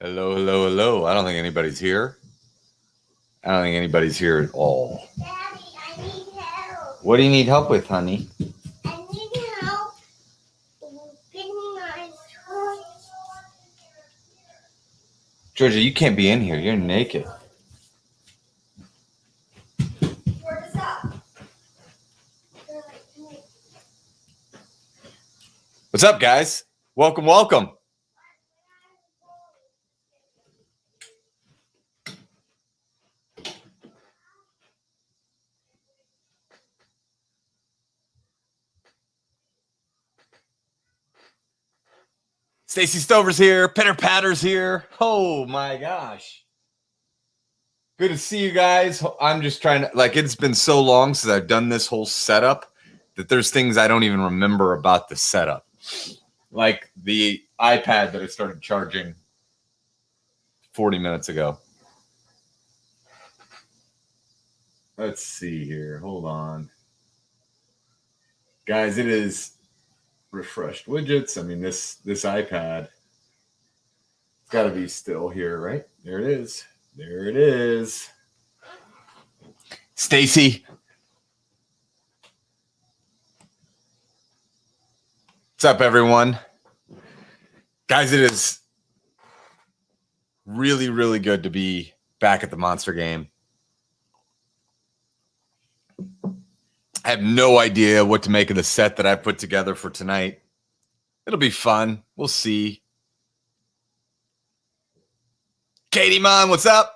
Hello, hello, hello. I don't think anybody's here. I don't think anybody's here at all. Daddy, I need help. What do you need help with, honey? I need help getting my toys. Georgia, you can't be in here. You're naked. What's up? What's up, guys? Welcome, welcome. Stacy Stover's here. Pitter Patter's here. Oh my gosh. Good to see you guys. I'm just trying to, it's been so long since I've done this whole setup that there's things I don't even remember about the setup. Like the iPad that I started charging 40 minutes ago. Let's see here. Hold on. Guys, it is refreshed widgets. I mean, this iPad, it's got to be still here, right? There it is. There it is. Stacy. What's up, everyone? Guys, it is really, really good to be back at the Monster game. I have no idea what to make of the set that I put together for tonight. It'll be fun. We'll see. Katie Munn, what's up?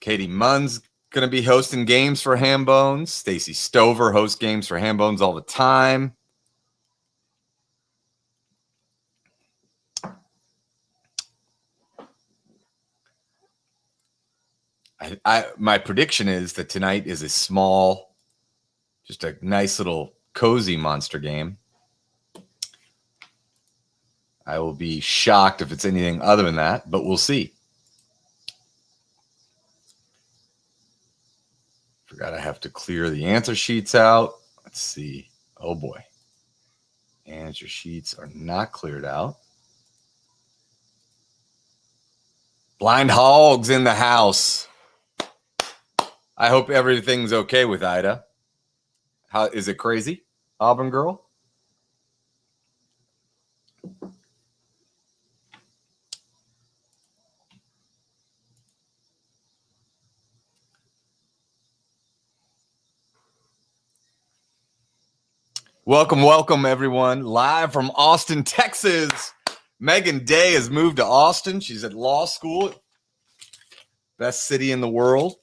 Katie Munn's going to be hosting games for Hambones. Stacy Stover hosts games for Hambones all the time. My prediction is that tonight is a small, just a nice little cozy Monster game. I will be shocked if it's anything other than that, but we'll see. Forgot I have to clear the answer sheets out. Let's see. Oh boy. Answer sheets are not cleared out. Blind Hogs in the house. I hope everything's okay with Ida. How is it crazy, Auburn girl? Welcome, welcome, everyone. Live from Austin, Texas. Megan Day has moved to Austin. She's at law school. Best city in the world.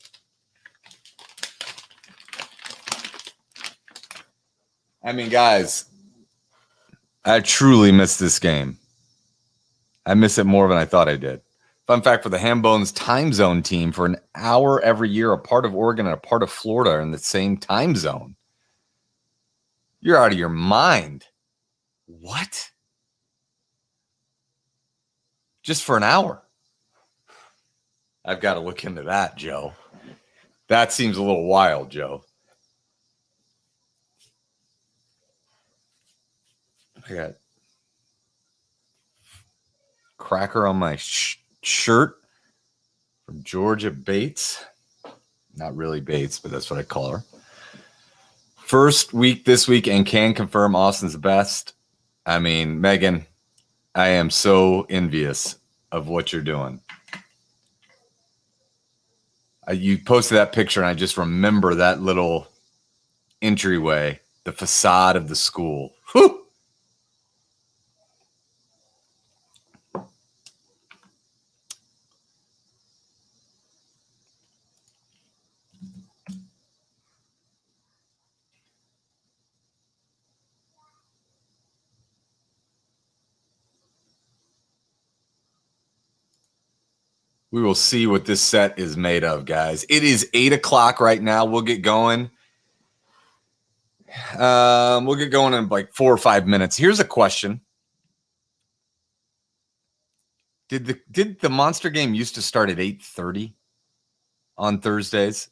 I mean, guys, I truly miss this game. I miss it more than I thought I did. Fun fact for the Hambones time zone team, for an hour every year, a part of Oregon and a part of Florida are in the same time zone. You're out of your mind. What? Just for an hour? I've got to look into that, Joe. That seems a little wild, Joe. I got cracker on my shirt from Georgia Bates. Not really Bates, but that's what I call her. First week this week, and can confirm Austin's the best. I mean, Megan, I am so envious of what you're doing. You posted that picture, and I just remember that little entryway, the facade of the school. Whew! We will see what this set is made of, guys. It is 8 o'clock right now. We'll get going. We'll get going in like 4 or 5 minutes. Here's a question. Did the Monster game used to start at 8:30 on Thursdays?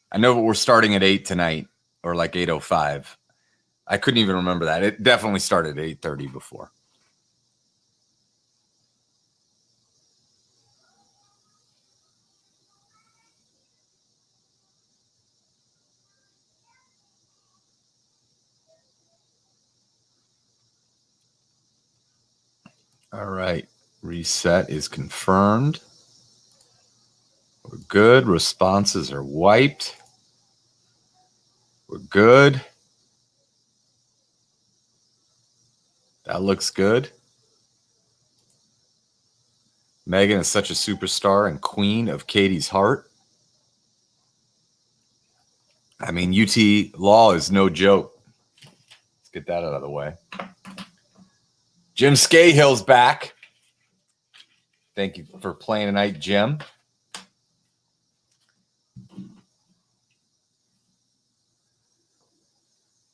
I know we're starting at 8 tonight, or like 8:05. I couldn't even remember that. It definitely started at 8:30 before. All right. Reset is confirmed. We're good. Responses are wiped. We're good. That looks good. Megan is such a superstar and queen of Katie's heart. I mean, UT Law is no joke. Let's get that out of the way. Jim Scahill's back. Thank you for playing tonight, Jim.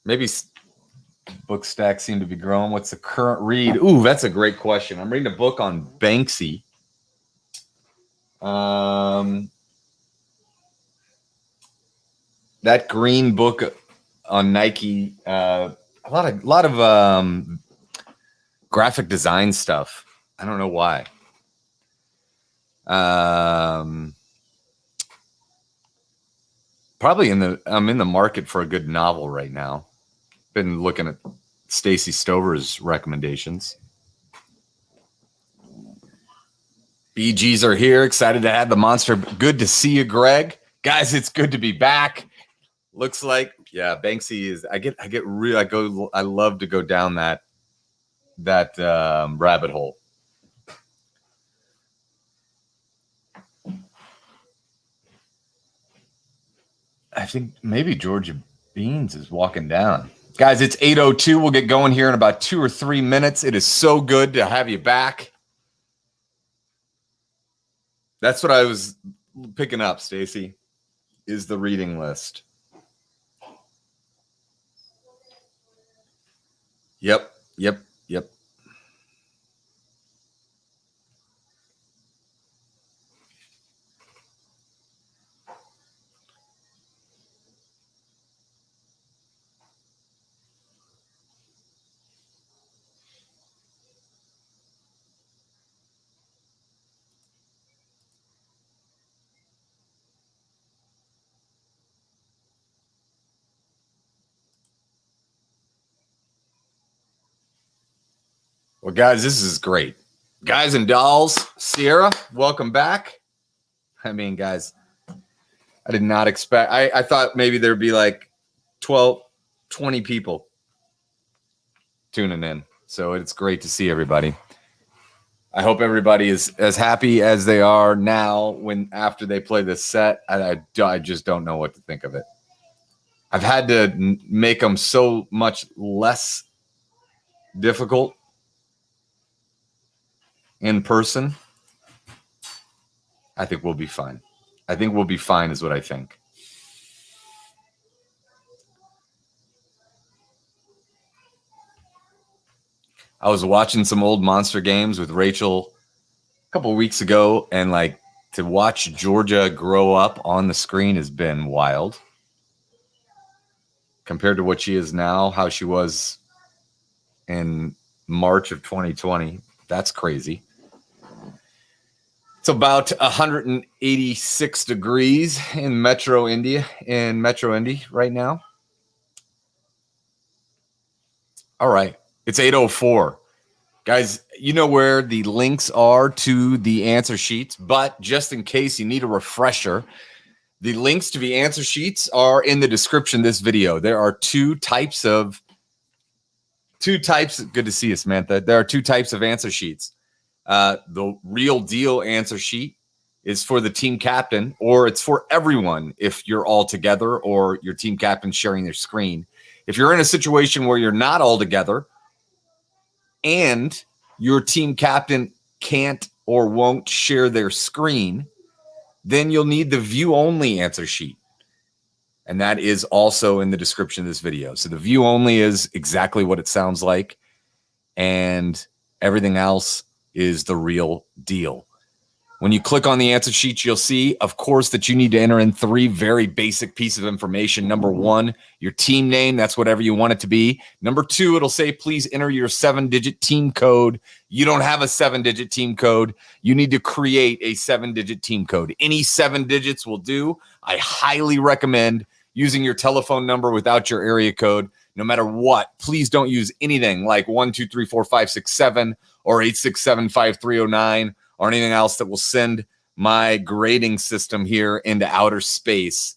Maybe book stacks seem to be growing. What's the current read? Ooh, that's a great question. I'm reading a book on Banksy. That green book on Nike, a lot of graphic design stuff. I don't know why. Probably I'm in the market for a good novel right now. Been looking at Stacy Stover's recommendations. BGs are here. Excited to have the monster. Good to see you, Greg. Guys, it's good to be back. Looks like, yeah, Banksy is. I love to go down that rabbit hole. I think maybe Georgia Beans is walking down. Guys, it's 8:02. We'll get going here in about 2 or 3 minutes. It is so good to have you back. That's what I was picking up, Stacy, is the reading list. Yep. Well, guys, this is great. Guys and dolls, Sierra, welcome back. I mean, guys, I did not expect. I thought maybe there'd be like 12, 20 people tuning in. So it's great to see everybody. I hope everybody is as happy as they are now after they play this set. I just don't know what to think of it. I've had to make them so much less difficult in person. I think we'll be fine. I think we'll be fine is what I think. I was watching some old Monster games with Rachel a couple of weeks ago, and like to watch Georgia grow up on the screen has been wild compared to what she is now, how she was in March of 2020. That's crazy. It's about 186 degrees in Metro Indy right now. All right. It's 8:04. Guys, you know where the links are to the answer sheets, but just in case you need a refresher, the links to the answer sheets are in the description of this video. There are two types. Good to see you, Samantha. There are two types of answer sheets. The real deal answer sheet is for the team captain, or it's for everyone if you're all together or your team captain sharing their screen. If you're in a situation where you're not all together and your team captain can't or won't share their screen, then you'll need the view only answer sheet. And that is also in the description of this video. So the view only is exactly what it sounds like. And everything else is the real deal. When you click on the answer sheet, you'll see, of course, that you need to enter in 3 very basic pieces of information. Number 1, your team name. That's whatever you want it to be. Number 2, it'll say, please enter your 7-digit team code. You don't have a 7-digit team code. You need to create a 7-digit team code. Any 7 digits will do. I highly recommend using your telephone number without your area code. No matter what, please don't use anything like 1, 2, 3, 4, 5, 6, 7, or 867-5309 or anything else that will send my grading system here into outer space.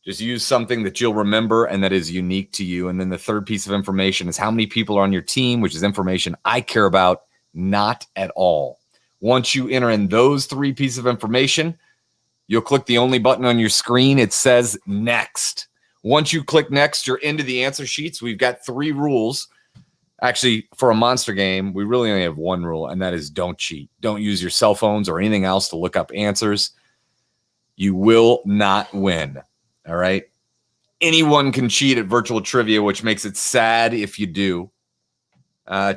Just use something that you'll remember and that is unique to you. And then the third piece of information is how many people are on your team, which is information I care about not at all. Once you enter in those three pieces of information, you'll click the only button on your screen. It says next. Once you click next, you're into the answer sheets. We've got 3 rules. Actually, for a monster game, we really only have 1 rule, and that is don't cheat. Don't use your cell phones or anything else to look up answers. You will not win. All right. Anyone can cheat at virtual trivia, which makes it sad if you do.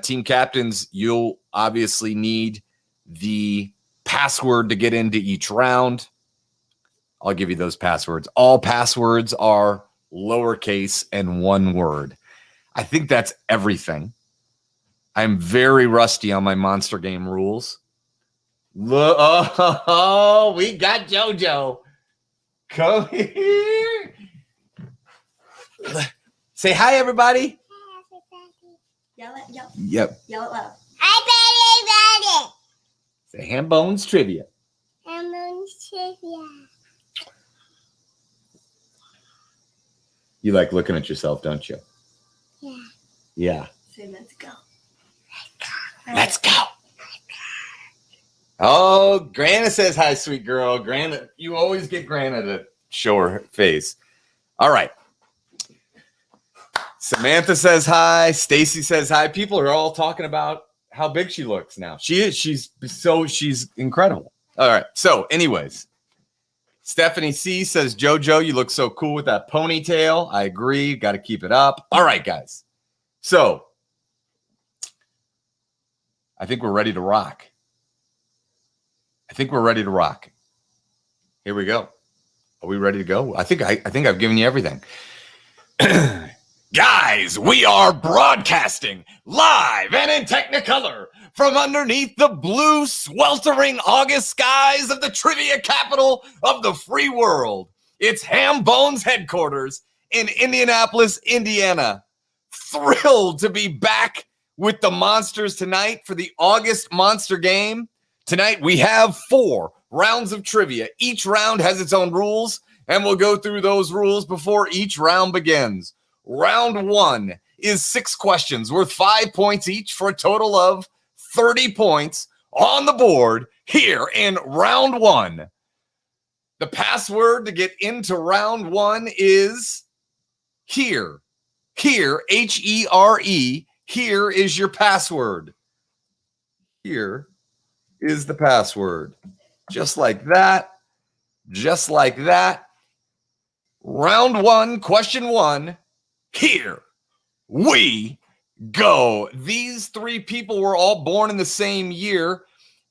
Team captains, you'll obviously need the password to get into each round. I'll give you those passwords. All passwords are lowercase and 1 word. I think that's everything. I'm very rusty on my monster game rules. Oh, we got JoJo. Come here. Say hi, everybody. Yell it, yell. Yep. Yell it loud. Hi, Say Ham Bones Trivia. Ham Bones Trivia. You like looking at yourself, don't you? Yeah. Yeah. Say let's go. Let's go. Oh, Grana says hi, sweet girl. Grana, you always get Grana to show her face. All right. Samantha says hi. Stacy says hi. People are all talking about how big she looks now. She is. She's incredible. All right. So, anyways, Stephanie C says, JoJo, you look so cool with that ponytail. I agree. Got to keep it up. All right, guys. So, I think we're ready to rock. Here we go. Are we ready to go? I think I've given you everything. Guys, we are broadcasting live and in Technicolor from underneath the blue sweltering August skies of the trivia capital of the free world. It's Ham Bones headquarters in Indianapolis, Indiana. Thrilled to be back with the monsters tonight for the August monster game. Tonight we have 4 rounds of trivia. Each round has its own rules, and we'll go through those rules before each round begins. Round 1 is 6 questions worth 5 points each for a total of 30 points on the board here in round 1. The password to get into round 1 is here. Here, H-E-R-E. Here is your password. Here is the password. Just like that. Just like that. Round 1, question 1. Here we go. These 3 people were all born in the same year.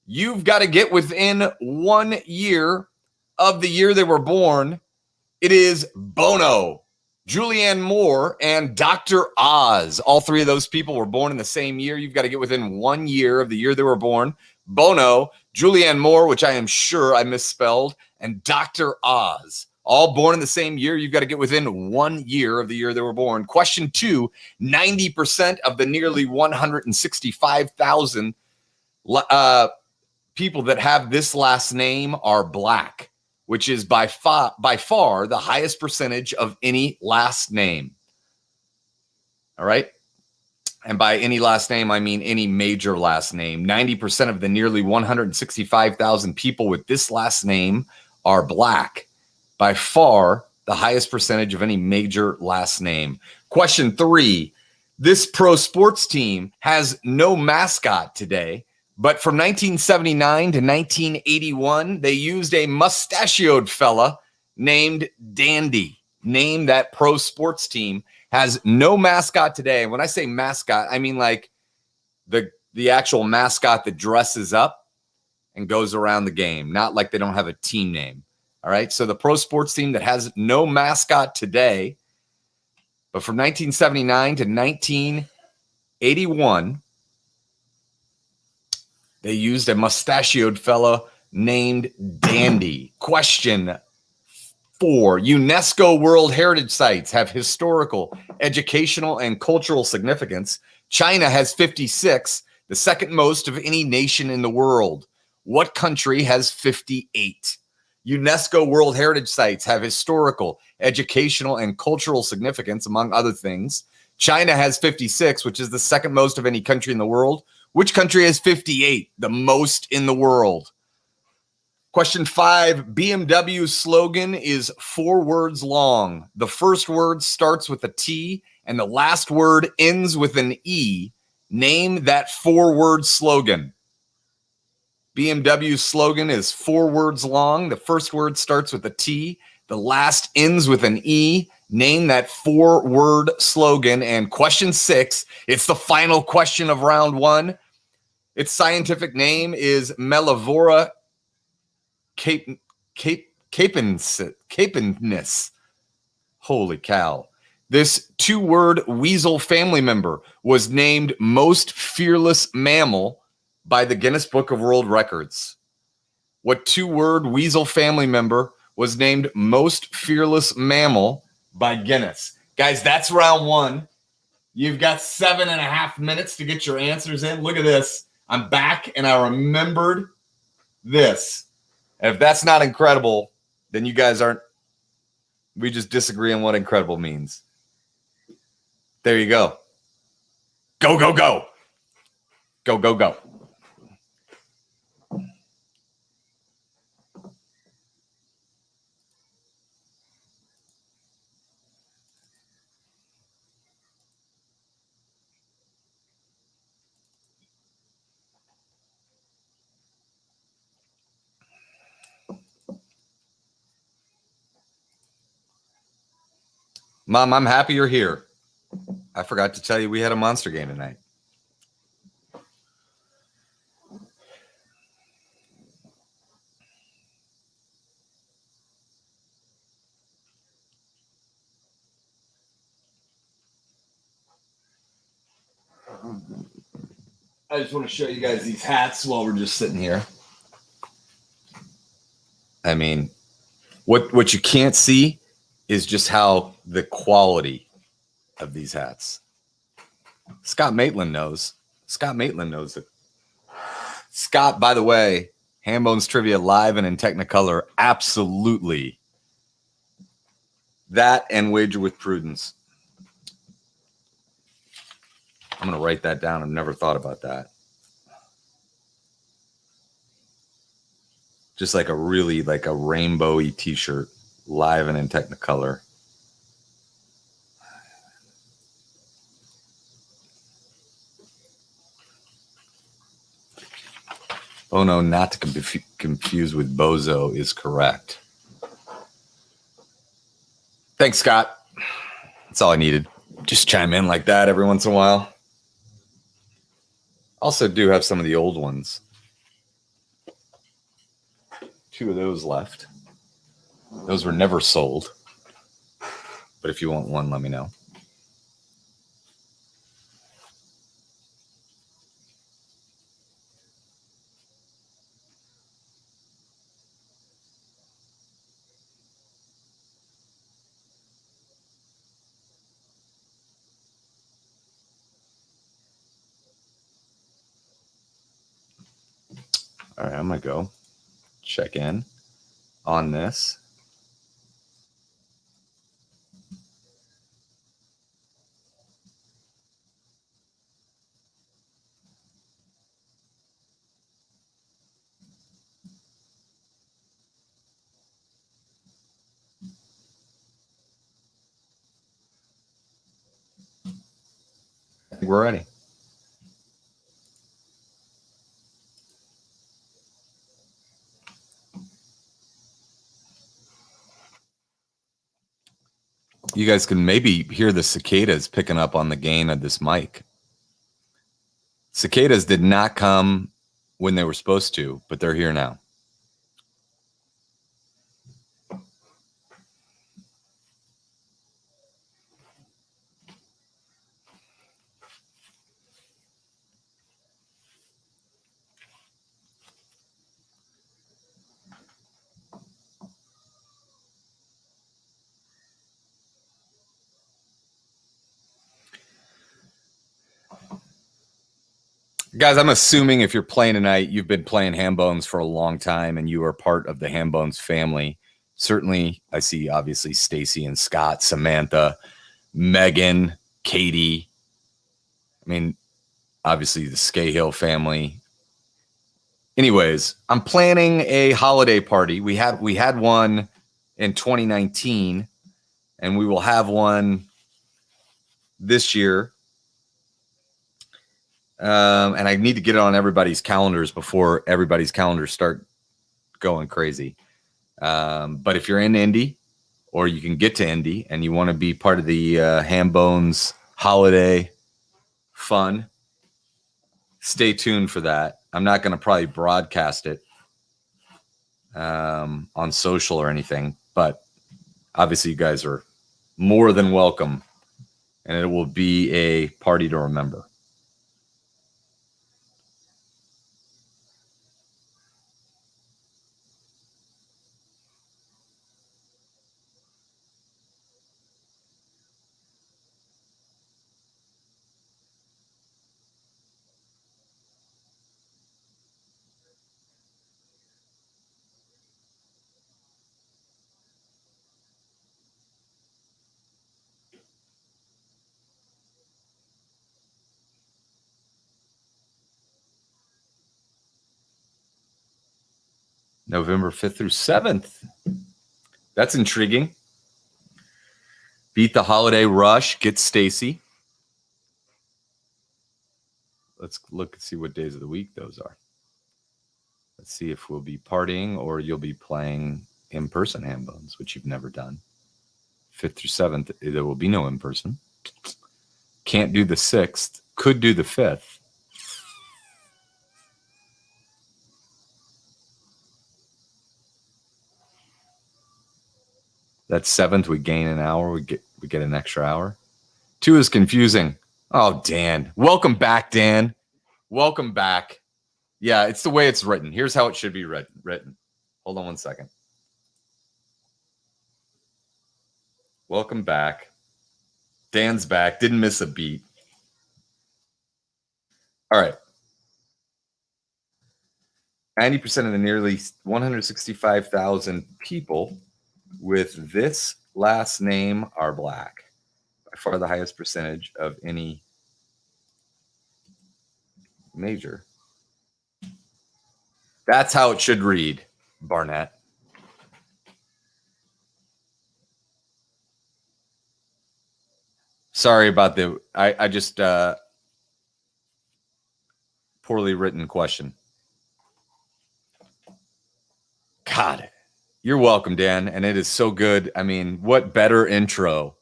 You've got to get within 1 year of the year they were born. It is Bono, Julianne Moore, and Dr. Oz. All 3 of those people were born in the same year. You've got to get within 1 year of the year they were born. Bono, Julianne Moore, which I am sure I misspelled, and Dr. Oz. All born in the same year. You've got to get within 1 year of the year they were born. Question 2, 90% of the nearly 165,000 people that have this last name are black, which is by far the highest percentage of any last name. All right? And by any last name, I mean any major last name. 90% of the nearly 165,000 people with this last name are black. By far, the highest percentage of any major last name. Question 3. This pro sports team has no mascot today, but from 1979 to 1981, they used a mustachioed fella named Dandy. Name that pro sports team has no mascot today. When I say mascot, I mean like the actual mascot that dresses up and goes around the game, not like they don't have a team name. All right, so the pro sports team that has no mascot today, but from 1979 to 1981, they used a mustachioed fellow named Dandy. Question 4. UNESCO World Heritage Sites have historical, educational, and cultural significance. China has 56. the second most of any nation in the world. What country has 58? UNESCO World Heritage Sites have historical, educational, and cultural significance, among other things. China has 56, which is the second most of any country in the world. Which country has 58, the most in the world? Question 5, BMW slogan is 4 words long. The first word starts with a T and the last word ends with an E. Name that 4-word slogan. BMW slogan is 4 words long. The first word starts with a T. The last ends with an E. Name that 4-word slogan. And question 6, it's the final question of round 1. Its scientific name is Mellivora capennis. Holy cow. This 2-word weasel family member was named most fearless mammal by the Guinness Book of World Records. What 2-word weasel family member was named most fearless mammal by Guinness? Guys, that's round 1. You've got 7.5 minutes to get your answers in. Look at this. I'm back and I remembered this. And if that's not incredible, then you guys aren't. We just disagree on what incredible means. There you go. Go, go, go. Go, go, go. Mom, I'm happy you're here. I forgot to tell you we had a monster game tonight. I just want to show you guys these hats while we're just sitting here. I mean, what you can't see is just how the quality of these hats. Scott Maitland knows. Scott Maitland knows it. Scott, by the way, Hambones Trivia live and in Technicolor, absolutely. That and Wager with Prudence. I'm going to write that down. I've never thought about that. Just like a really like a rainbowy t-shirt, live and in Technicolor. Oh no, not to confuse with bozo is correct. Thanks, Scott. That's all I needed. Just chime in like that every once in a while. Also do have some of the old ones. 2 of those left. Those were never sold. But if you want one, let me know. All right, I'm going to go check in on this. I think we're ready. You guys can maybe hear the cicadas picking up on the gain of this mic. Cicadas did not come when they were supposed to, but they're here now. Guys, I'm assuming if you're playing tonight, you've been playing Hambones for a long time and you are part of the Hambones family. Certainly, I see obviously Stacy and Scott, Samantha, Megan, Katie. I mean, obviously the Scahill family. Anyways, I'm planning a holiday party. We had one in 2019, and we will have one this year. And I need to get it on everybody's calendars before everybody's calendars start going crazy. But if you're in Indy, or you can get to Indy and you want to be part of the Hambones holiday fun, stay tuned for that. I'm not going to probably broadcast it on social or anything, but obviously you guys are more than welcome, and it will be a party to remember. November 5th through 7th. That's intriguing. Beat the holiday rush. Get Stacy. Let's look and see what days of the week those are. Let's see if we'll be partying or you'll be playing in-person Hambones, which you've never done. 5th through 7th, there will be no in-person. Can't do the 6th. Could do the 5th. That 7th, we gain an hour. We get an extra hour. 2 is confusing. Oh, Dan. Welcome back, Dan. Welcome back. Yeah, it's the way it's written. Here's how it should be written. Hold on one second. Welcome back. Dan's back. Didn't miss a beat. All right. 90% of the nearly 165,000 people with this last name are Black. By far the highest percentage of any major. That's how it should read, Barnett. Sorry about the, I just, poorly written question. God, you're welcome, Dan. And it is so good. I mean, what better intro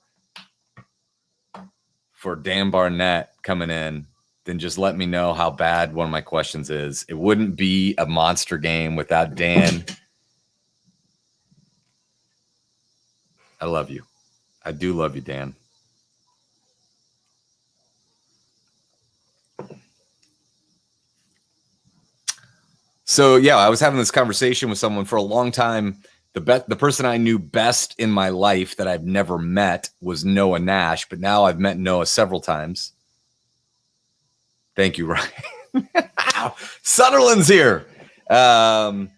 for Dan Barnett coming in than just let me know how bad one of my questions is. It wouldn't be a monster game without Dan. I love you. I do love you, Dan. So, yeah, I was having this conversation with someone for a long time. The person I knew best in my life that I've never met was Noah Nash, but now I've met Noah several times. Thank you, Ryan. Sutherland's here. And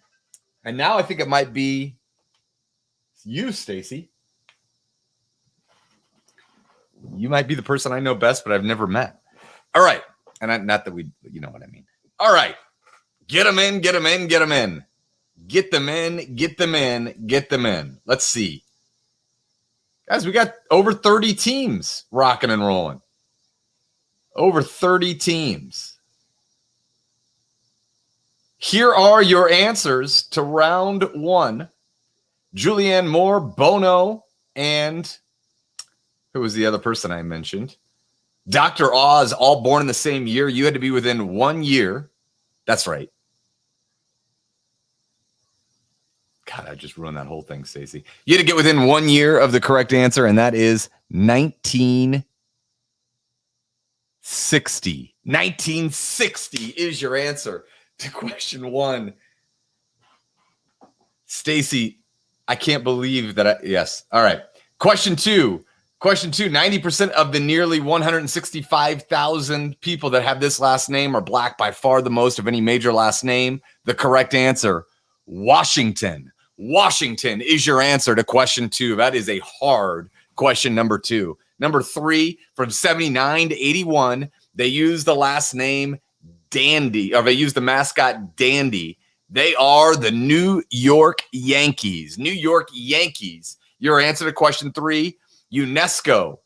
now I think it might be you, Stacy. You might be the person I know best, but I've never met. All right. And not that you know what I mean. All right. Get them in, get them in, get them in. Get them in, get them in, get them in. Let's see. Guys, we got over 30 teams rocking and rolling. Over 30 teams. Here are your answers to round 1. Julianne Moore, Bono, and who was the other person I mentioned? Dr. Oz, all born in the same year. You had to be within 1 year. That's right. God, I just ruined that whole thing, Stacey. You had to get within 1 year of the correct answer, and that is 1960. 1960 is your answer to question 1. Stacey, I can't believe that yes. All right. Question 2. Question 2, 90% of the nearly 165,000 people that have this last name are black, by far the most of any major last name. The correct answer, Washington. Washington is your answer to question 2. That is a hard question, number 2. Number 3, from 79 to 81, they used the last name Dandy, or they used the mascot Dandy. They are the New York Yankees. New York Yankees. Your answer to question 3, UNESCO.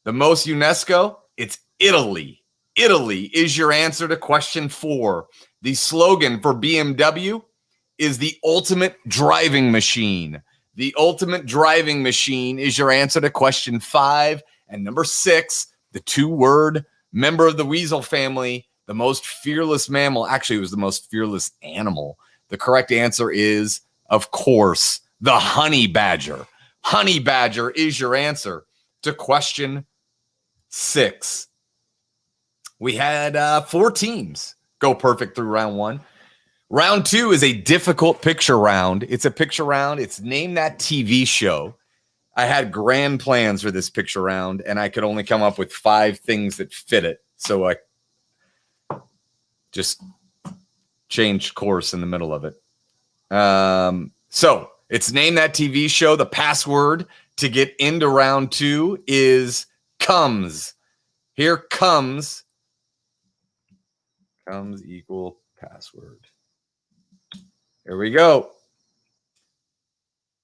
The most UNESCO, it's Italy. Italy is your answer to question 4. The slogan for BMW is the ultimate driving machine. The ultimate driving machine is your answer to question 5. And number 6, the 2-word member of the weasel family, the most fearless mammal. Actually, it was the most fearless animal. The correct answer is, of course, the honey badger. Honey badger is your answer to question 6. We had 4 teams go perfect through round 1. Round 2 is a difficult picture round. It's a picture round. It's Name That TV Show. I had grand plans for this picture round, and I could only come up with 5 things that fit it. So I just changed course in the middle of it. So it's Name That TV Show. The password to get into round 2 is comes. Here comes. Comes equal password. Here we go.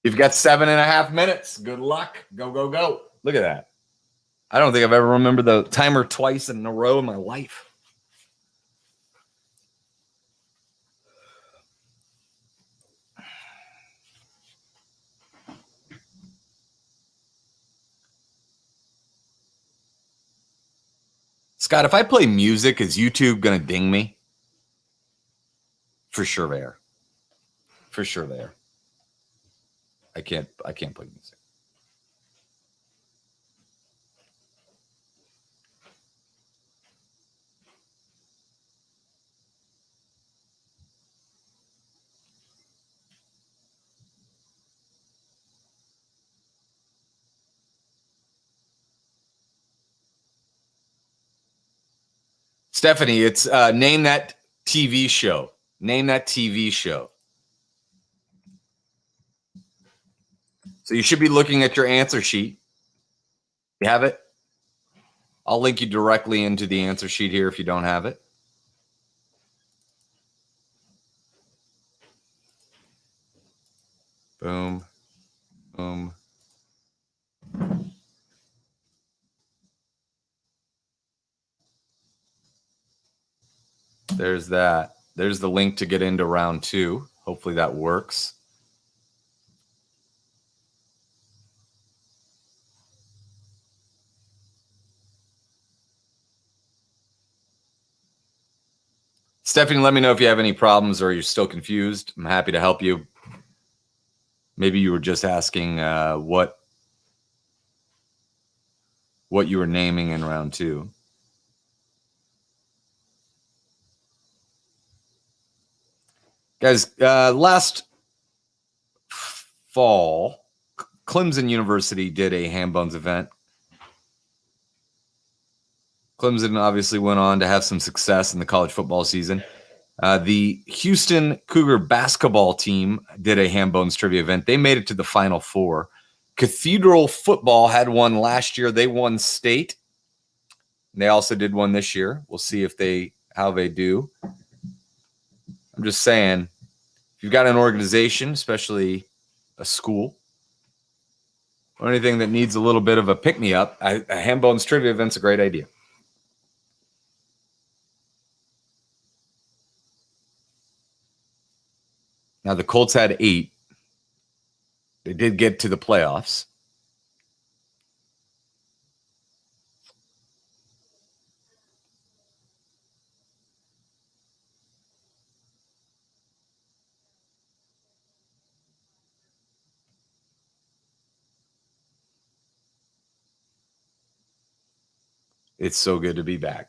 You've got 7.5 minutes. Good luck. Go, go, go. Look at that. I don't think I've ever remembered the timer twice in a row in my life. Scott, if I play music, is YouTube going to ding me? For sure they are. For sure they are. I can't play music. Stephanie, it's Name That TV Show. Name That TV Show. So you should be looking at your answer sheet. You have it? I'll link you directly into the answer sheet here if you don't have it. Boom. Boom. There's that. There's the link to get into round 2. Hopefully that works. Stephanie, let me know if you have any problems or you're still confused. I'm happy to help you. Maybe you were just asking what you were naming in round 2. Guys, last fall, Clemson University did a ham bones event. Clemson obviously went on to have some success in the college football season. The Houston Cougar basketball team did a ham bones trivia event. They made it to the Final Four. Cathedral football had one last year. They won state. They also did one this year. We'll see how they do. I'm just saying, if you've got an organization, especially a school, or anything that needs a little bit of a pick-me-up, a ham bones trivia event's a great idea. Now, the Colts had 8. They did get to the playoffs. It's so good to be back.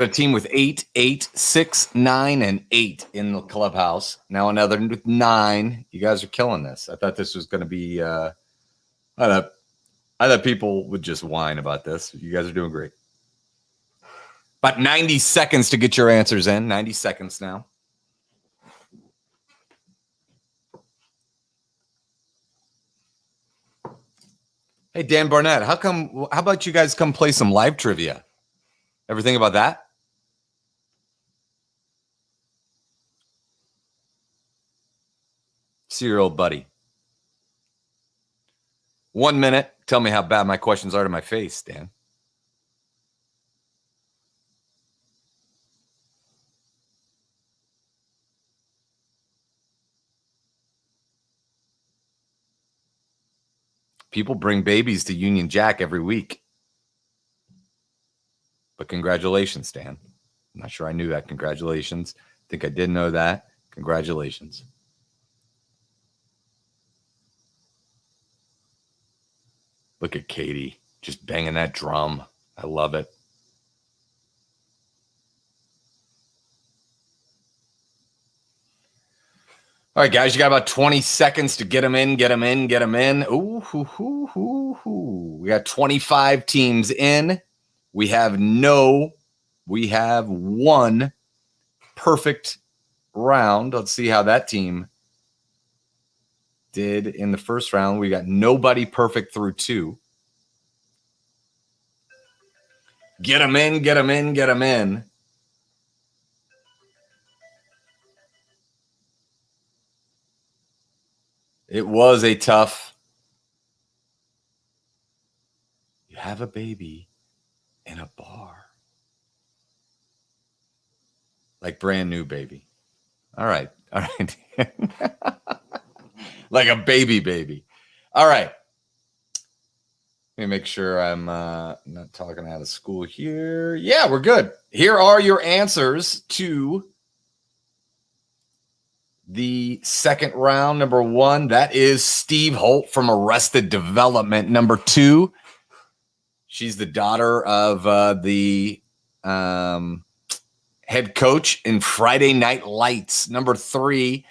A team with 8, 8, 6, 9, and 8 in the clubhouse. Now another with 9. You guys are killing this. I thought this was going to be. I thought people would just whine about this. You guys are doing great. About 90 seconds to get your answers in. 90 seconds now. Hey, Dan Barnett, how about you guys come play some live trivia? Ever think about that? See your old buddy. 1 minute. Tell me how bad my questions are to my face, Dan. People bring babies to Union Jack every week. But congratulations, Dan. I'm not sure I knew that. Congratulations. I think I did know that. Congratulations. Look at Katie just banging that drum. I love it. All right, guys, you got about 20 seconds to get them in, get them in, get them in. Ooh, hoo, hoo, hoo, hoo. We got 25 teams in. We have one perfect round. Let's see how that team did in the first round. We got nobody perfect through 2. Get them in, get them in, get them in. It was a tough. You have a baby in a bar. Like brand new baby. All right. All right. Like a baby. All right. Let me make sure I'm not talking out of school here. Yeah, we're good. Here are your answers to the second round. Number 1, that is Steve Holt from Arrested Development. Number 2, she's the daughter of the head coach in Friday Night Lights. Number 3,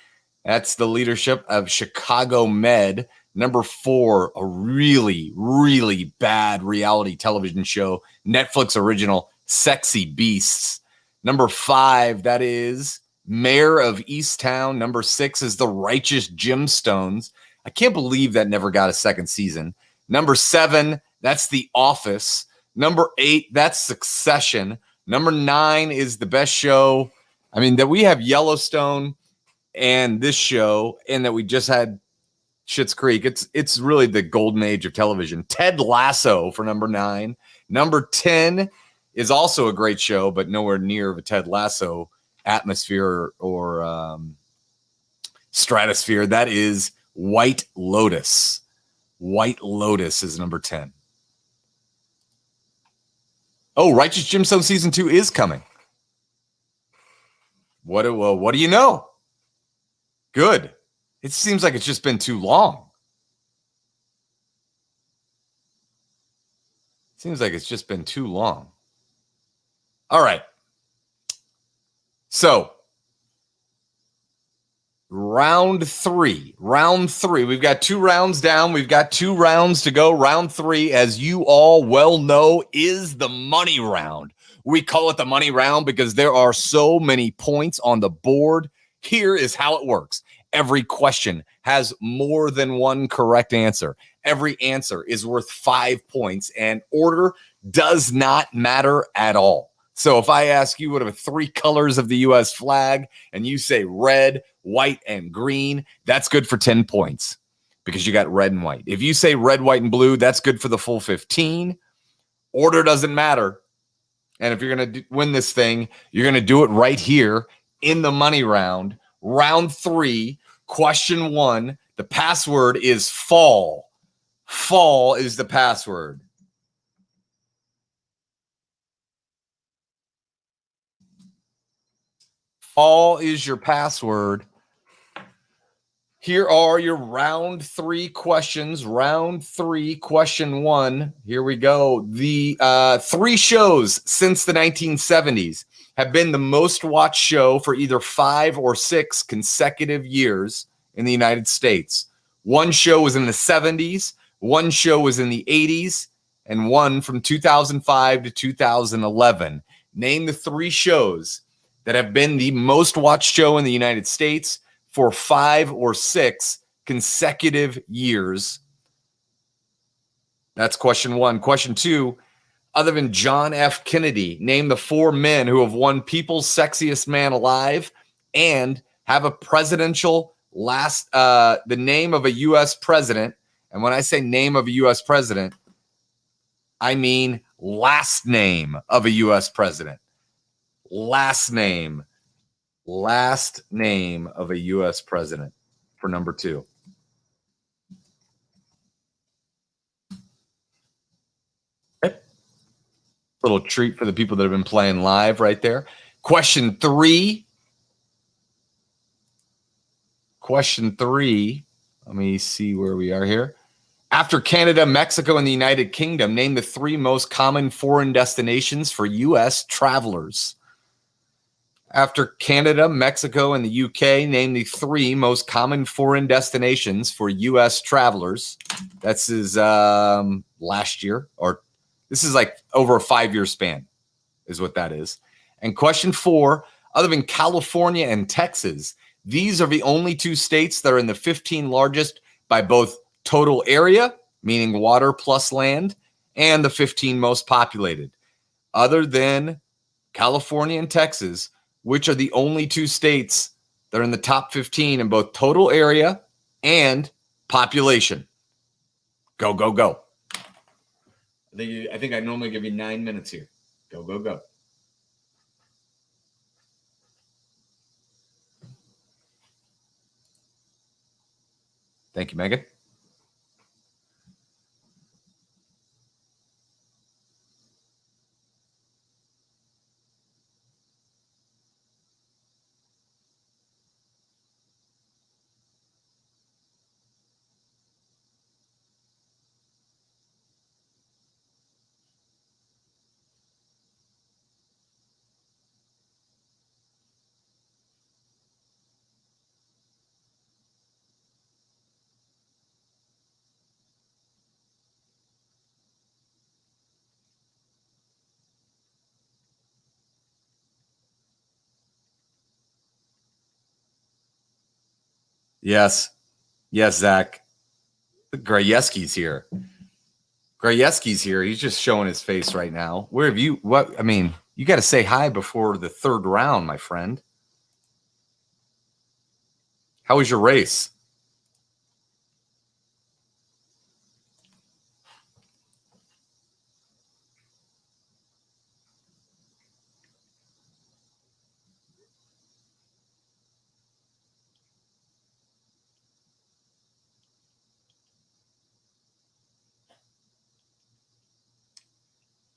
that's the leadership of Chicago Med. Number 4, a really, really bad reality television show, Netflix original, Sexy Beasts. Number 5, that is Mayor of Easttown. Number 6 is The Righteous Gemstones. I can't believe that never got a second season. Number 7, that's The Office. Number 8, that's Succession. Number 9 is the best show. I mean, that we have Yellowstone and this show, and that we just had Schitt's Creek. It's really the golden age of television. Ted Lasso for number 9. Number 10 is also a great show, but nowhere near of a Ted Lasso atmosphere or stratosphere. That is White Lotus. White Lotus is number 10. Oh, Righteous Gemstone season 2 is coming. What do you know? Good. It seems like it's just been too long. Seems like it's just been too long. All right. So, round 3. We've got 2 rounds down. We've got 2 rounds to go. Round 3, as you all well know, is the money round. We call it the money round because there are so many points on the board. Here is how it works. Every question has more than one correct answer. Every answer is worth 5 points, and order does not matter at all. So if I ask you what are the 3 colors of the U.S. flag and you say red, white, and green, that's good for 10 points because you got red and white. If you say red, white, and blue, that's good for the full 15. Order doesn't matter. And if you're going to win this thing, you're going to do it right here in the money round. Round 3, question 1. The password is fall. Fall is the password. Fall is your password. Here are your round 3 questions. Round 3, question 1. Here we go. The 3 shows since the 1970s have been the most watched show for either 5 or 6 consecutive years in the United States. One show was in the 70s, one show was in the 80s, and one from 2005 to 2011. Name the 3 shows that have been the most watched show in the United States for 5 or 6 consecutive years. That's question 1. Question 2, other than John F. Kennedy, name the 4 men who have won People's Sexiest Man Alive and have a presidential the name of a U.S. president. And when I say name of a U.S. president, I mean last name of a U.S. president. Last name of a U.S. president for number 2. Little treat for the people that have been playing live right there. Question 3. Let me see where we are here. After Canada, Mexico, and the United Kingdom, name the 3 most common foreign destinations for U.S. travelers. After Canada, Mexico, and the UK, name the 3 most common foreign destinations for U.S. travelers. This is last year, or this is like over a 5-year span is what that is. And question 4, other than California and Texas, these are the only 2 states that are in the 15 largest by both total area, meaning water plus land, and the 15 most populated. Other than California and Texas, which are the only 2 states that are in the top 15 in both total area and population? Go, go, go. I think I normally give you 9 minutes here. Go, go, go. Thank you, Megan. Yes. Yes, Zach. Grajewski's here. He's just showing his face right now. Where have you, what, I mean, you got to say hi before the 3rd round, my friend. How was your race?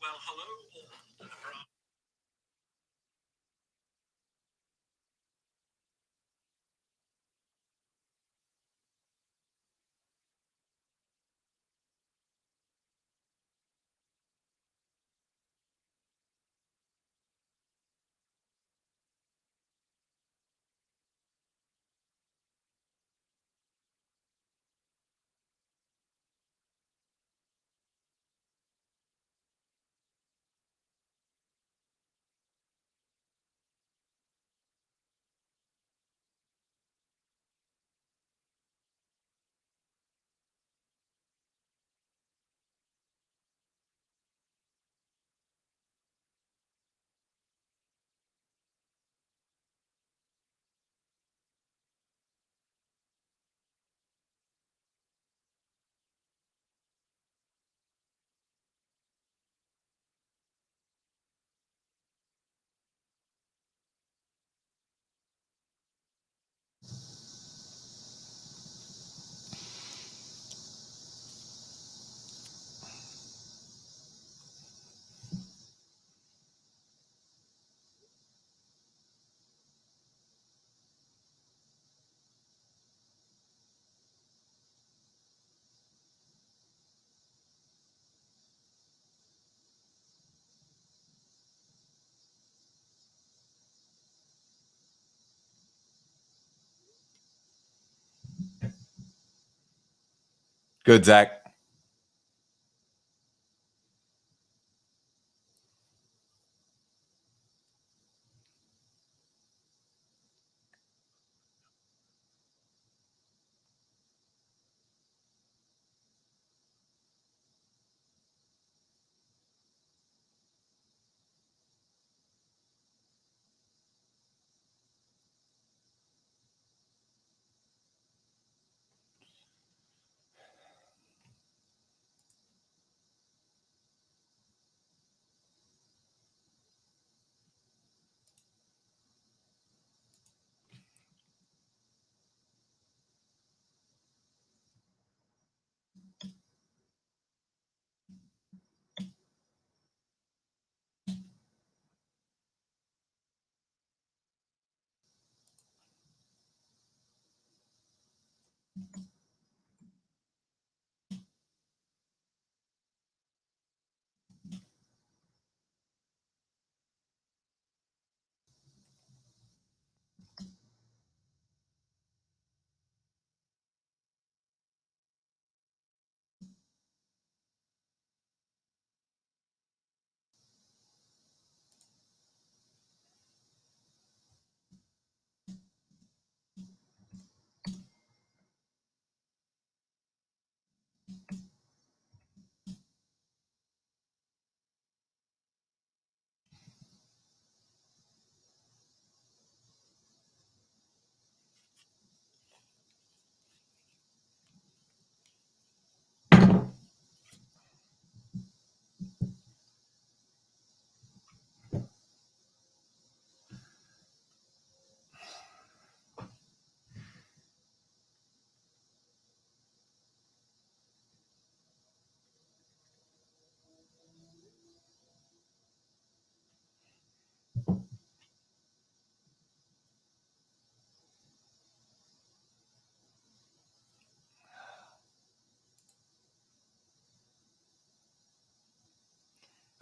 Well, hello. Good, Zach.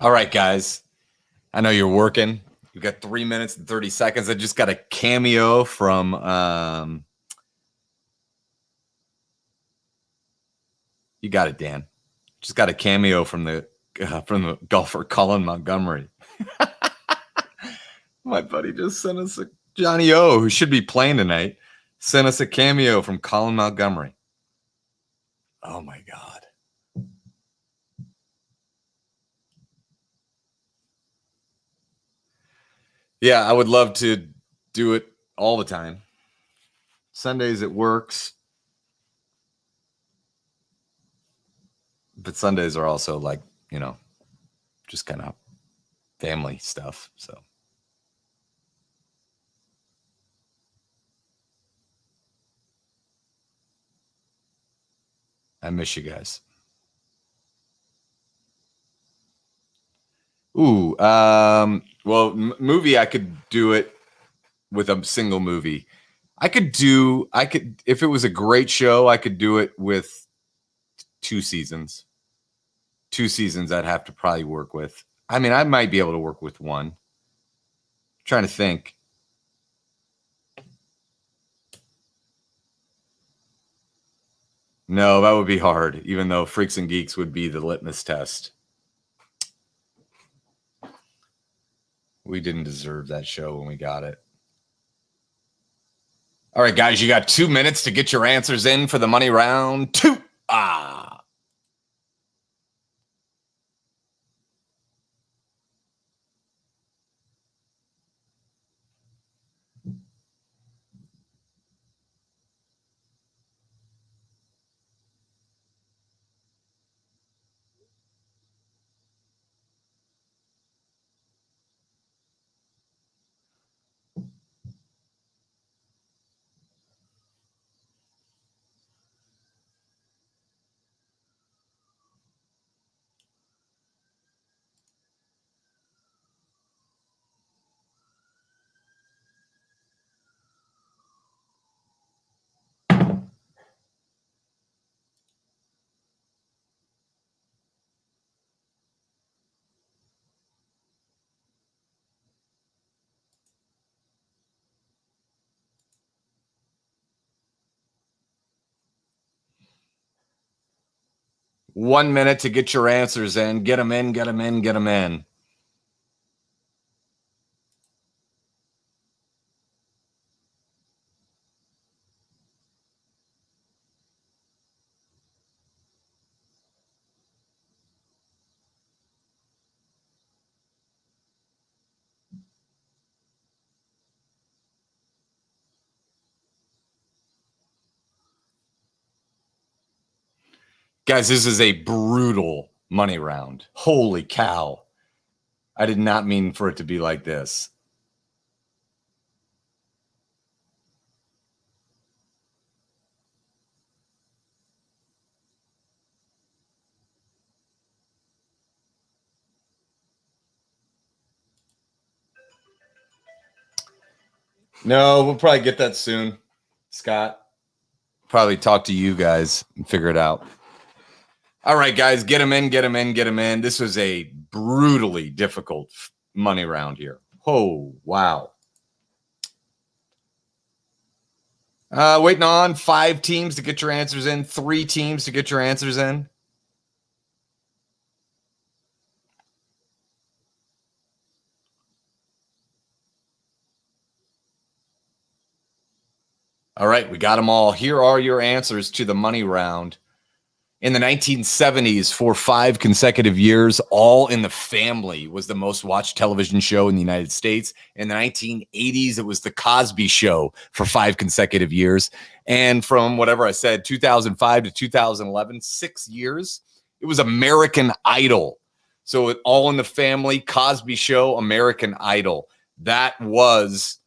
All right, guys. I know you're working. You've got 3 minutes and 30 seconds. I just got a cameo from you got it, Dan. Just got a cameo from the golfer Colin Montgomery. My buddy just sent us a Johnny O, who should be playing tonight, sent us a cameo from Colin Montgomery. Oh my God. Yeah, I would love to do it all the time. Sundays it works. But Sundays are also like, you know, just kind of family stuff. So I miss you guys. Ooh, well, movie, I could do it with a single movie. I could, if it was a great show, I could do it with 2 seasons. 2 seasons I'd have to probably work with. I mean, I might be able to work with 1. Trying to think. No, that would be hard, even though Freaks and Geeks would be the litmus test. We didn't deserve that show when we got it. All right, guys, you got 2 minutes to get your answers in for the money round 2. 1 minute to get your answers in. Get them in, get them in, get them in. Guys, this is a brutal money round. Holy cow. I did not mean for it to be like this. No, we'll probably get that soon, Scott. Probably talk to you guys and figure it out. All right, guys, get them in, get them in, get them in. This was a brutally difficult money round here. Oh, wow. Waiting on 5 teams to get your answers in, 3 teams to get your answers in. All right, we got them all. Here are your answers to the money round. In the 1970s, for 5 consecutive years, All in the Family was the most watched television show in the United States. In the 1980s, it was The Cosby Show for 5 consecutive years. And from whatever I said, 2005 to 2011, 6 years, it was American Idol. So All in the Family, Cosby Show, American Idol. That was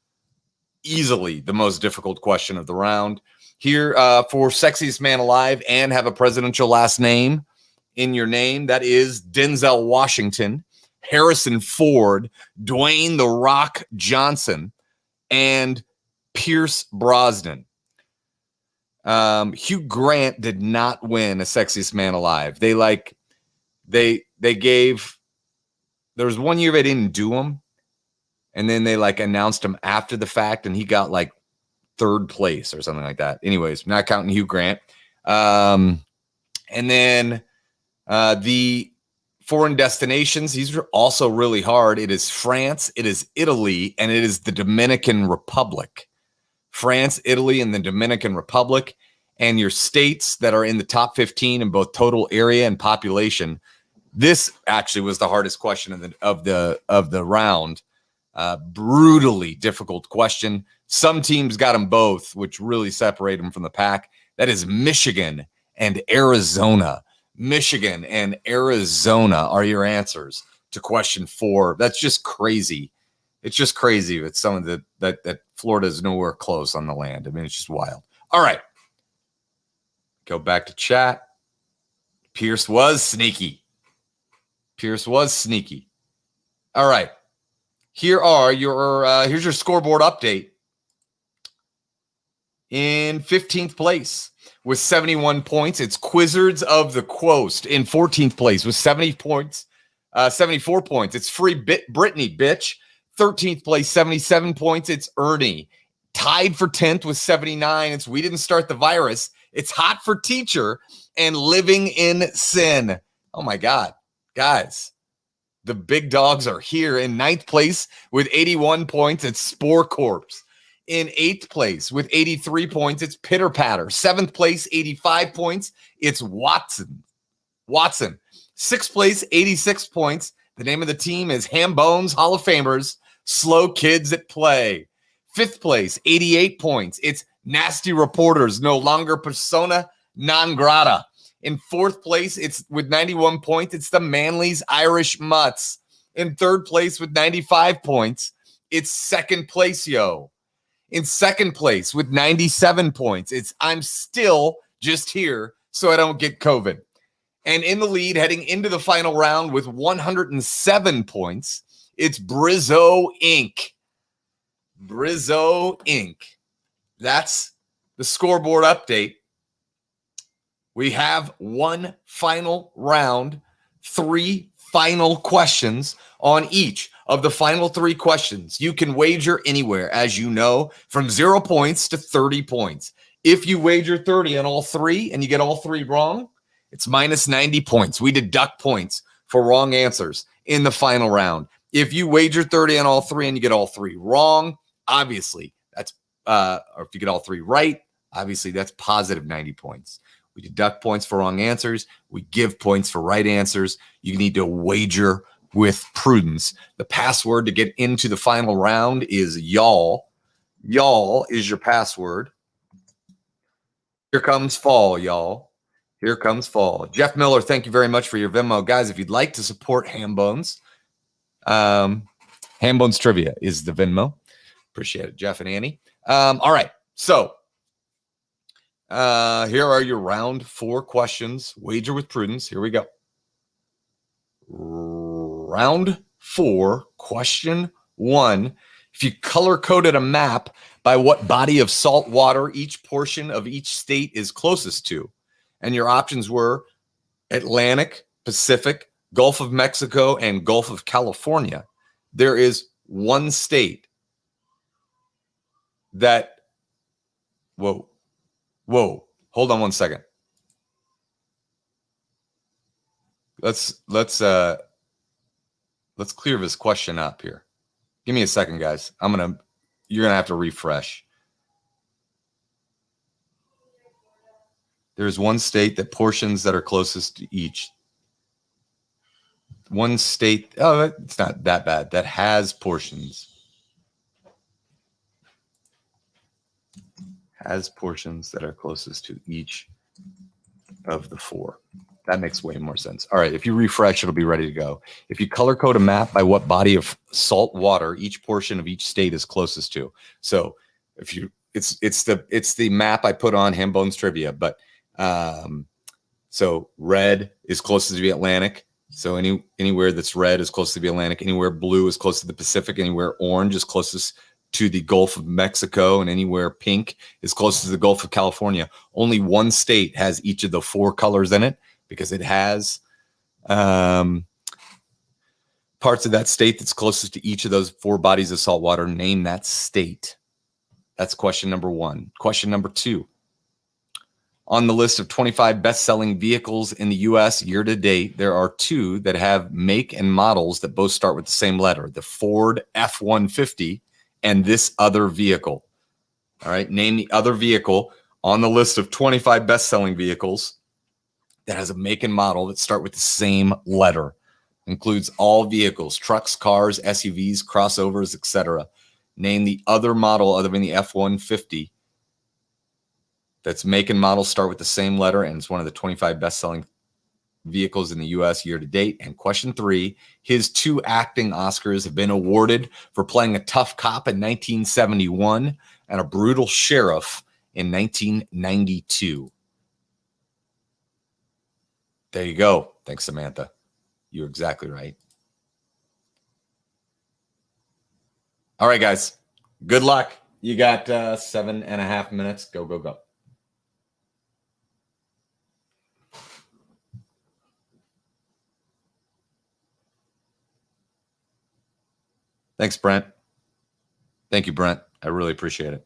easily the most difficult question of the round. Here for Sexiest Man Alive and have a presidential last name in your name. That is Denzel Washington, Harrison Ford, Dwayne "The Rock" Johnson, and Pierce Brosnan. Hugh Grant did not win a Sexiest Man Alive. They gave, there was 1 year they didn't do him, and then they announced him after the fact, and he got 3rd place or something like that. Anyways, not counting Hugh Grant. And then the foreign destinations, these are also really hard. It is France, it is Italy, and it is the Dominican Republic. France, Italy, and the Dominican Republic. And your states that are in the top 15 in both total area and population. This actually was the hardest question of the round. Brutally difficult question. Some teams got them both, which really separate them from the pack. That is Michigan and Arizona. Michigan and Arizona are your answers to question 4. That's just crazy. It's just crazy. It's something that Florida is nowhere close on the land. I mean, it's just wild. All right. Go back to chat. Pierce was sneaky. Pierce was sneaky. All right. Here are here's your scoreboard update. In 15th place with 71 points, it's Quizzards of the Coast. In 14th place with 70 points, 74 points, it's Free Britney, bitch. 13th place, 77 points, it's Ernie. Tied for 10th with 79, it's We Didn't Start the Virus. It's Hot for Teacher and Living in Sin. Oh my God, guys. The big dogs are here. In 9th place with 81 points, it's Spore Corpse. In 8th place with 83 points, it's Pitter Patter. 7th place, 85 points, it's Watson. 6th place, 86 points. The name of the team is Ham Bones Hall of Famers, Slow Kids at Play. 5th place, 88 points. It's Nasty Reporters, no longer persona non grata. In 4th place, it's with 91 points, it's the Manly's Irish Mutts. In 3rd place with 95 points, it's Second Place Yo. In 2nd place with 97 points, it's I'm Still Just Here So I Don't Get COVID. And in the lead, heading into the final round with 107 points, it's Brizzo Inc. Brizzo Inc. That's the scoreboard update. We have one final round, 3 final questions on each of the final 3 questions. You can wager anywhere, as you know, from 0 points to 30 points. If you wager 30 on all 3 and you get all 3 wrong, It's minus 90 points. We deduct points for wrong answers in the final round. If you wager 30 on all three and you get all three wrong, obviously that's, or if you get all three right, obviously that's positive 90 points. We deduct points for wrong answers. We give points for right answers. You need to wager with prudence. The password to get into the final round is y'all. Y'all is your password. Here comes fall, y'all. Here comes fall. Jeff Miller, thank you very much for your Venmo. Guys, if you'd like to support Hambones, Hambones Trivia is the Venmo. Appreciate it, Jeff and Annie. All right, so here are your round 4 questions. Wager with prudence. Here we go. Round 4, question 1. If you color-coded a map by what body of salt water each portion of each state is closest to, and your options were Atlantic, Pacific, Gulf of Mexico, and Gulf of California, there is one state that, whoa, hold on one second. Let's clear this question up here. Give me a second, guys. You're gonna have to refresh. There's one state that portions that are closest to each. One state, oh, it's not that bad, that has portions. Has portions that are closest to each of the 4. That makes way more sense. All right, if you refresh, it'll be ready to go. If you color code a map by what body of salt water each portion of each state is closest to. So if you, it's the map I put on Hambones Trivia, but so red is closest to the Atlantic. So anywhere that's red is close to the Atlantic. Anywhere blue is close to the Pacific. Anywhere orange is closest to the Gulf of Mexico, and anywhere pink is closest to the Gulf of California. Only one state has each of the 4 colors in it because it has parts of that state that's closest to each of those 4 bodies of salt water. Name that state. That's question number 1. Question number 2. On the list of 25 best-selling vehicles in the U.S. year-to-date, there are 2 that have make and models that both start with the same letter, the Ford F-150 and this other vehicle. All right, name the other vehicle on the list of 25 best-selling vehicles that has a make and model that start with the same letter. Includes all vehicles, trucks, cars, SUVs, crossovers, etc. Name the other model other than the F-150 that's make and model start with the same letter, and it's one of the 25 best-selling vehicles in the U.S. year-to-date. And question 3, his 2 acting Oscars have been awarded for playing a tough cop in 1971 and a brutal sheriff in 1992. There you go. Thanks, Samantha. You're exactly right. All right, guys. Good luck. You got 7.5 minutes. Go, go, go. Thanks, Brent. Thank you, Brent. I really appreciate it.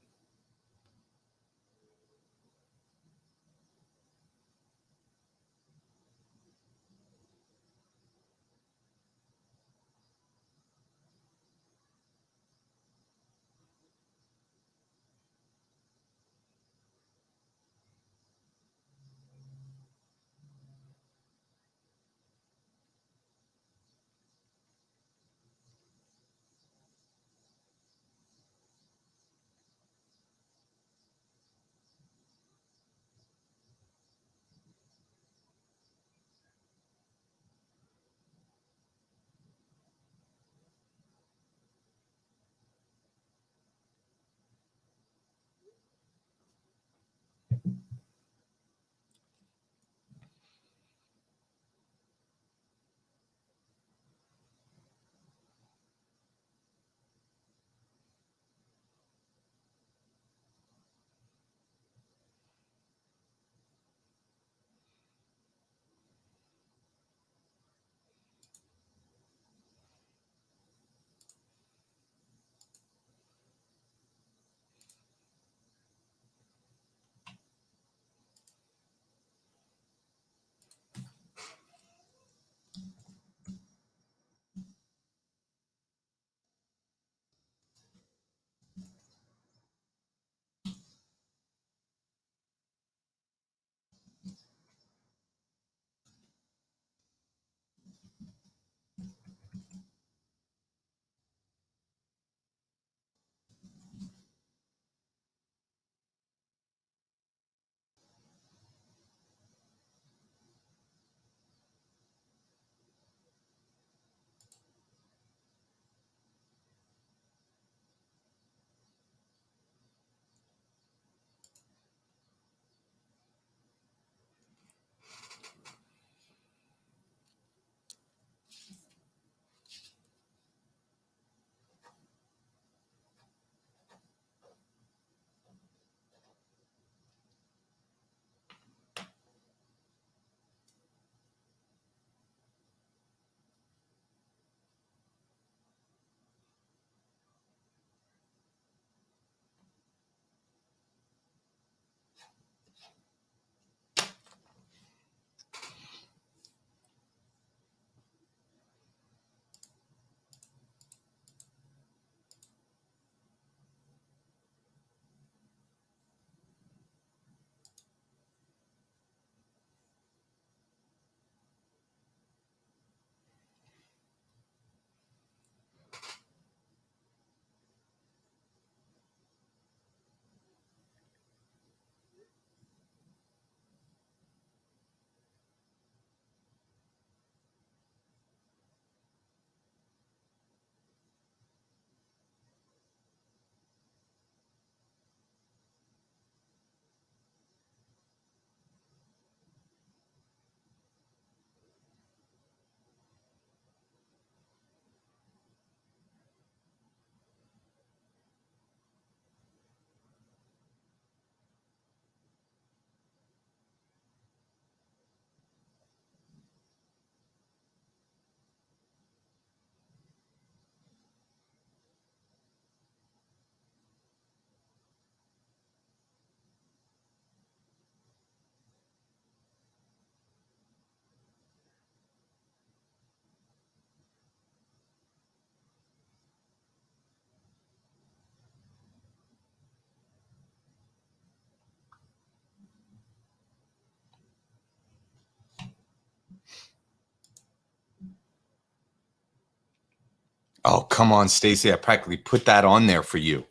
come on, Stacy. I practically put that on there for you.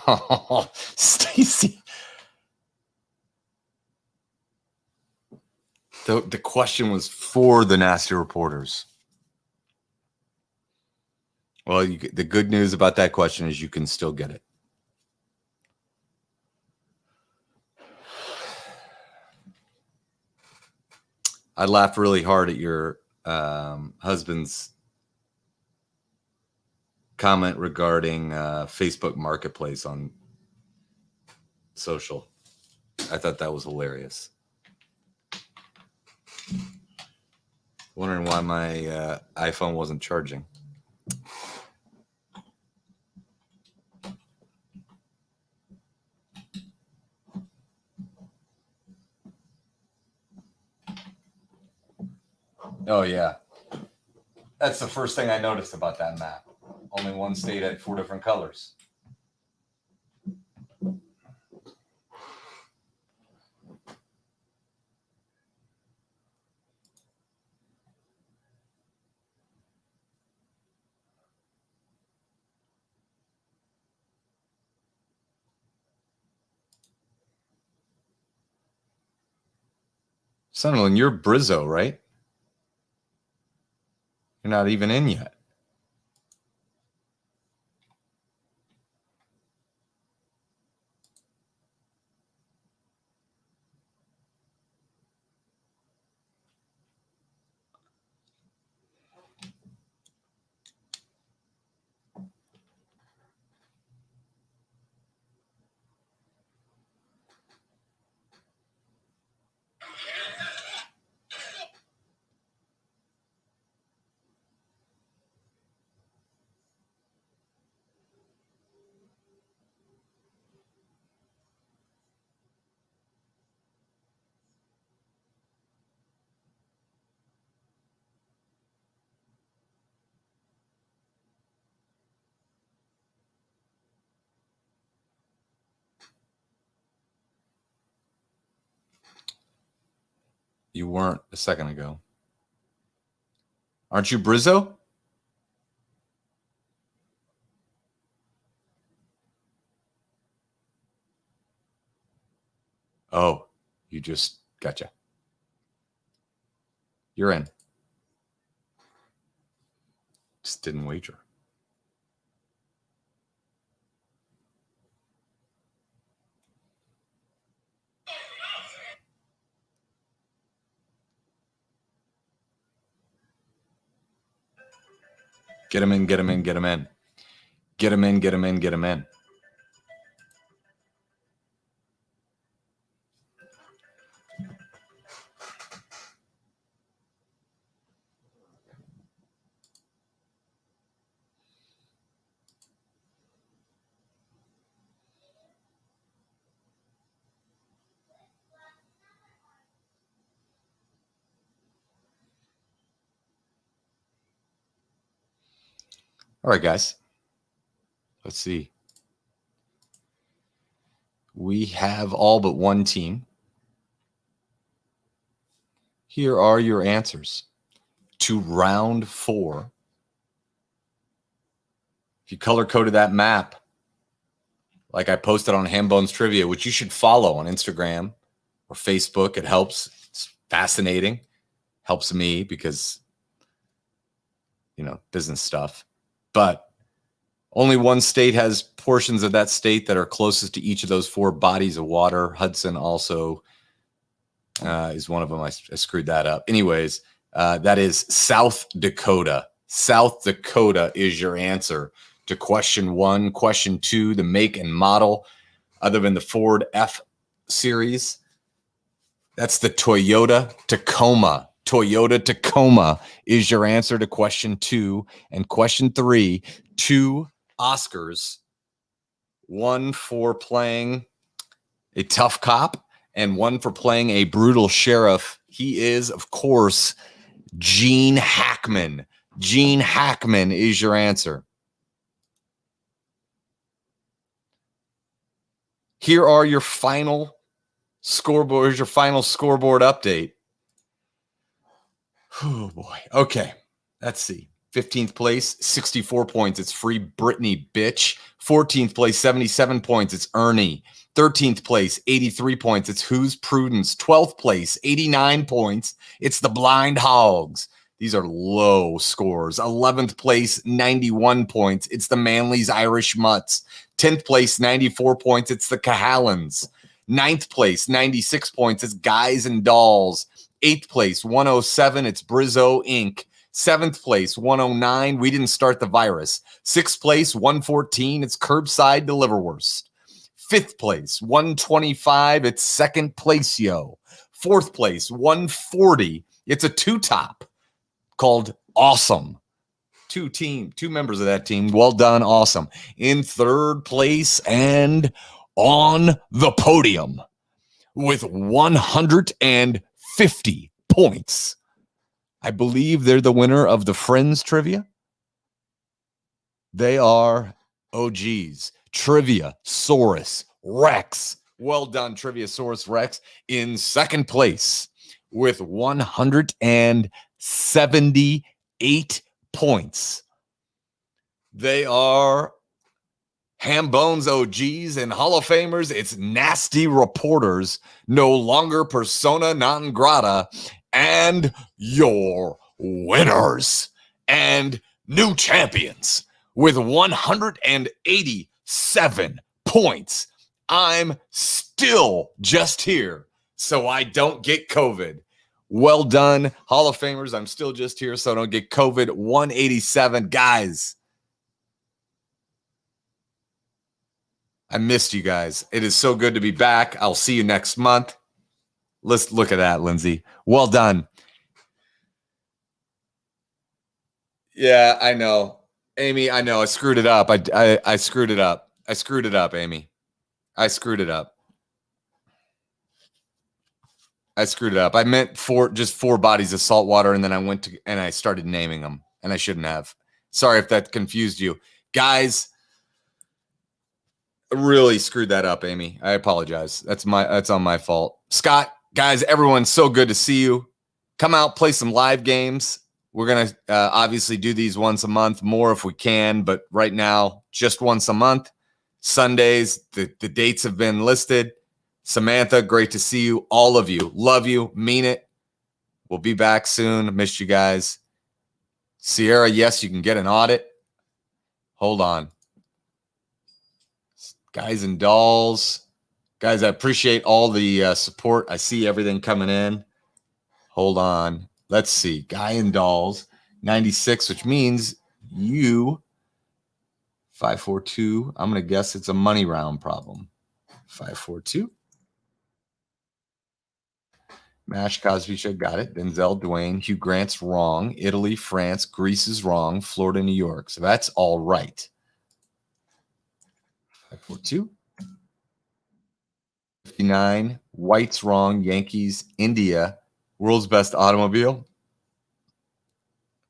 Oh, Stacy. The question was for the nasty reporters. Well, the good news about that question is you can still get it. I laughed really hard at your husband's comment regarding Facebook Marketplace on social. I thought that was hilarious. Wondering why my iPhone wasn't charging. Oh, yeah. That's the first thing I noticed about that map. Only one state had 4 different colors. Sunderland, you're Brizzo, right? You're not even in yet. You weren't a second ago. Aren't you Brizzo? Oh, you just gotcha. You're in. Just didn't wager. Get him in, get him in, get him in. Get him in, get him in, get him in. All right, guys. Let's see. We have all but one team. Here are your answers to round 4. If you color coded that map, like I posted on Hambones Trivia, which you should follow on Instagram or Facebook, it helps. It's fascinating. Helps me because, business stuff. But only one state has portions of that state that are closest to each of those 4 bodies of water. Hudson also is one of them. I screwed that up. Anyways, that is South Dakota. South Dakota is your answer to question 1. Question 2, the make and model, other than the Ford F series. That's the Toyota Tacoma. Toyota Tacoma is your answer to question 2. And question 3, 2 Oscars, 1 for playing a tough cop and 1 for playing a brutal sheriff. He is, of course, Gene Hackman. Gene Hackman is your answer. Here are your final scoreboards, your final scoreboard update. Oh boy. Okay. Let's see. 15th place, 64 points. It's Free Britney, bitch. 14th place, 77 points. It's Ernie. 13th place, 83 points. It's Who's Prudence. 12th place, 89 points. It's the Blind Hogs. These are low scores. 11th place, 91 points. It's the Manly's Irish Mutts. 10th place, 94 points. It's the Cahallans. 9th place, 96 points. It's Guys and Dolls. 8th place, 107. It's Brizzo Inc. 7th place, 109. We didn't start the virus. 6th place, 114. It's Curbside Deliverwurst. 5th place, 125. It's Second Place Yo. 4th place, 140. It's a two-top called Awesome. Two members of that team. Well done, awesome. In 3rd place and on the podium with 150 points. I believe they're the winner of the Friends Trivia. They are OGs. Trivia Saurus Rex. Well done, Trivia Saurus Rex. In 2nd place with 178 points. They are Ham Bones OGs and Hall of Famers. It's Nasty Reporters, no longer persona non grata, and your winners and new champions with 187 points. I'm still just here so I don't get COVID. Well done, Hall of Famers. I'm still just here so I don't get COVID. 187. Guys, I missed you guys. It is so good to be back. I'll see you next month. Let's look at that, Lindsay. Well done. Yeah, I know. Amy, I know. I screwed it up. I screwed it up. I screwed it up, Amy. I screwed it up. I screwed it up. I meant just four bodies of salt water, and then I went to and I started naming them, and I shouldn't have. Sorry if that confused you. Guys, really screwed that up, Amy. I apologize. That's on my fault. Scott, guys, everyone, so good to see you. Come out, play some live games. We're going to obviously do these once a month, more if we can, but right now, just once a month. Sundays, the dates have been listed. Samantha, great to see you. All of you, love you, mean it. We'll be back soon. Missed you guys. Sierra, yes, you can get an audit. Hold on. Guys and dolls. Guys, I appreciate all the support. I see everything coming in. Hold on. Let's see. Guy and dolls, 96, which means you, 542. I'm going to guess it's a money round problem. 542. Mash Cosby Show, got it. Denzel, Dwayne, Hugh Grant's wrong. Italy, France, Greece is wrong. Florida, New York. So that's all right. 542. 59. White's wrong. Yankees, India, world's best automobile.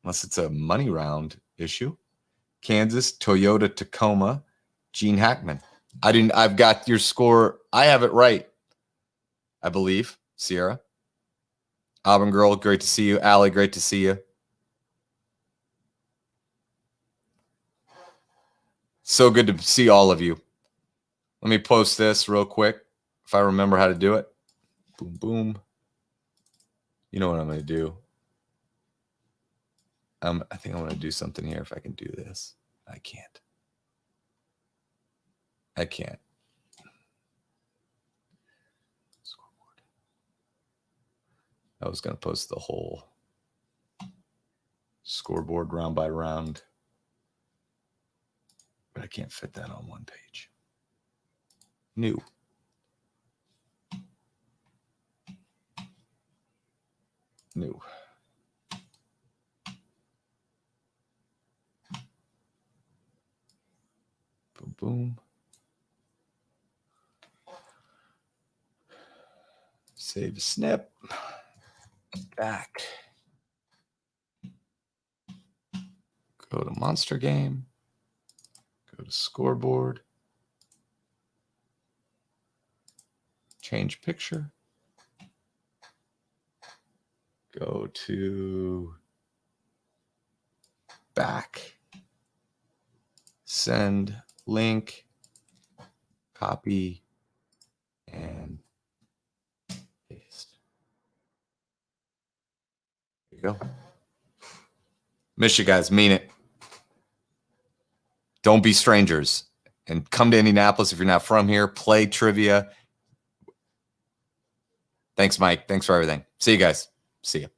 Unless it's a money round issue. Kansas, Toyota, Tacoma, Gene Hackman. I've got your score. I have it right, I believe. Sierra. Auburn Girl, great to see you. Allie, great to see you. So good to see all of you. Let me post this real quick if I remember how to do it. Boom, boom. You know what I'm going to do. I think I'm going to do something here if I can do this. I can't. Scoreboard. I was going to post the whole scoreboard round by round, but I can't fit that on one page. New. Boom, boom. Save a snip. Back. Go to Monster Game. Go to Scoreboard. Change picture. Go to back. Send link. Copy and paste. There you go. Miss you guys. Mean it. Don't be strangers. And come to Indianapolis if you're not from here. Play trivia. Thanks, Mike. Thanks for everything. See you guys. See you.